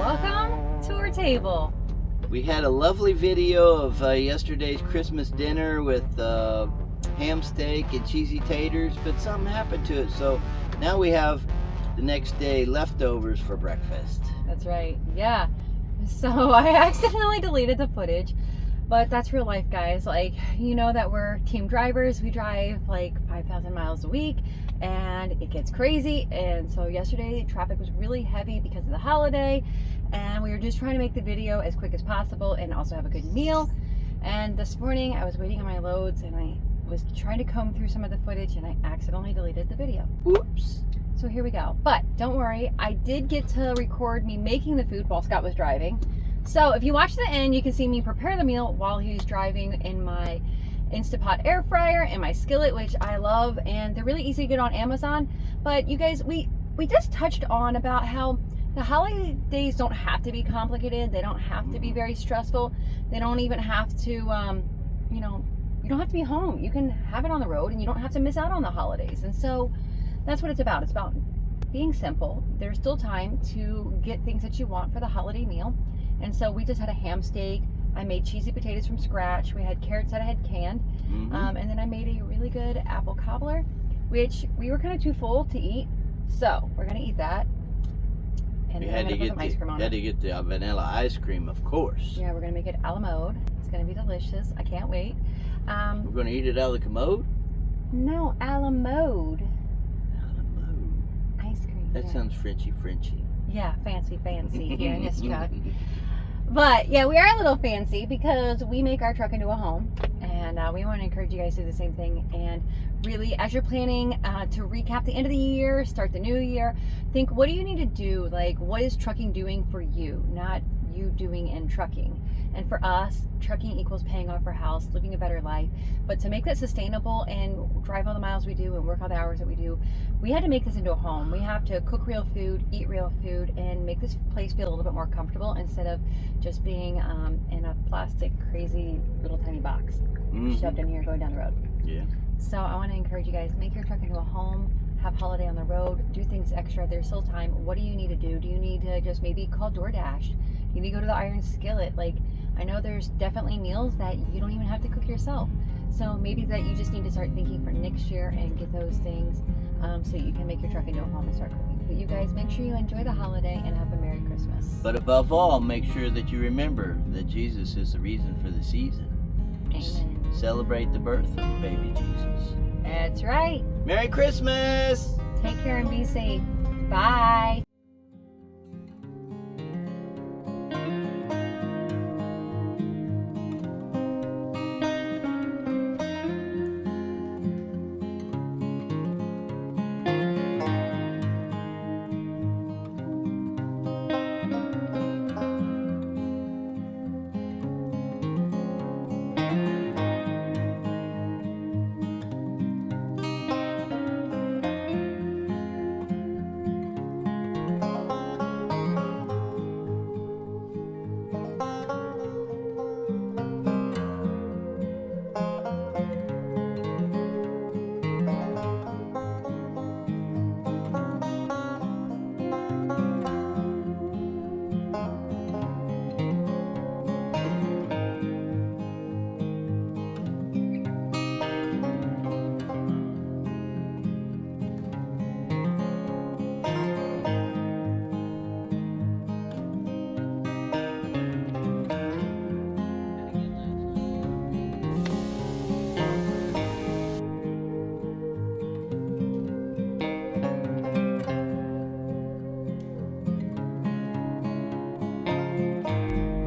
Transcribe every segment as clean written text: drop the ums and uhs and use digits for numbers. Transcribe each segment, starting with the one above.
Welcome to our table. We had a lovely video of yesterday's Christmas dinner with ham steak and cheesy taters, but something happened to it, so now we have the next day leftovers for breakfast. That's right, yeah. So I accidentally deleted the footage, but that's real life, guys. Like, you know that we're team drivers. We drive like 5,000 miles a week and it gets crazy. And so yesterday traffic was really heavy because of the holiday, and we were just trying to make the video as quick as possible and also have a good meal. And this morning I was waiting on my loads and I was trying to comb through some of the footage and I accidentally deleted the video. Oops. So here we go. But don't worry, I did get to record me making the food while Scott was driving. So if you watch the end, you can see me prepare the meal while he was driving in my Instapot air fryer and my skillet, which I love, and they're really easy to get on Amazon. But you guys, we just touched on about how the holidays don't have to be complicated. They don't have to be very stressful. They don't even have to, you don't have to be home. You can have it on the road and you don't have to miss out on the holidays. And so that's what it's about. It's about being simple. There's still time to get things that you want for the holiday meal. And so we just had a ham steak. I made cheesy potatoes from scratch. We had carrots that I had canned. And then I made a really good apple cobbler, which we were kind of too full to eat. So we're going to eat that. And then I'm going to put some ice cream on it. Had to get the vanilla ice cream, of course. Yeah, we're going to make it a la mode. It's going to be delicious. I can't wait. We're going to eat it out of the commode? No, a la mode. Ice cream. That sounds Frenchy. Yeah, fancy here in this truck. But yeah, we are a little fancy because we make our truck into a home, and we want to encourage you guys to do the same thing. And really, as you're planning to recap the end of the year, start the new year, think, what do you need to do? Like, what is trucking doing for you, not you doing in trucking? And for us, trucking equals paying off our house, living a better life. But to make that sustainable and drive all the miles we do and work all the hours that we do, we had to make this into a home. We have to cook real food, eat real food, and make this place feel a little bit more comfortable instead of just being in a plastic, crazy little tiny box shoved in here going down the road. Yeah. So I want to encourage you guys, make your truck into a home, have holiday on the road, do things extra. There's still time. What do you need to do? Do you need to just maybe call DoorDash? You need to go to the Iron Skillet. Like, I know there's definitely meals that you don't even have to cook yourself. So maybe that you just need to start thinking for next year and get those things so you can make your truck into a home and start cooking. But you guys, make sure you enjoy the holiday and have a Merry Christmas. But above all, make sure that you remember that Jesus is the reason for the season. Amen. Celebrate the birth of baby Jesus. That's right. Merry Christmas! Take care and be safe. Bye.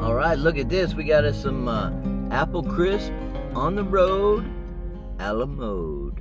All right, look at this. We got us some apple crisp on the road, a la mode.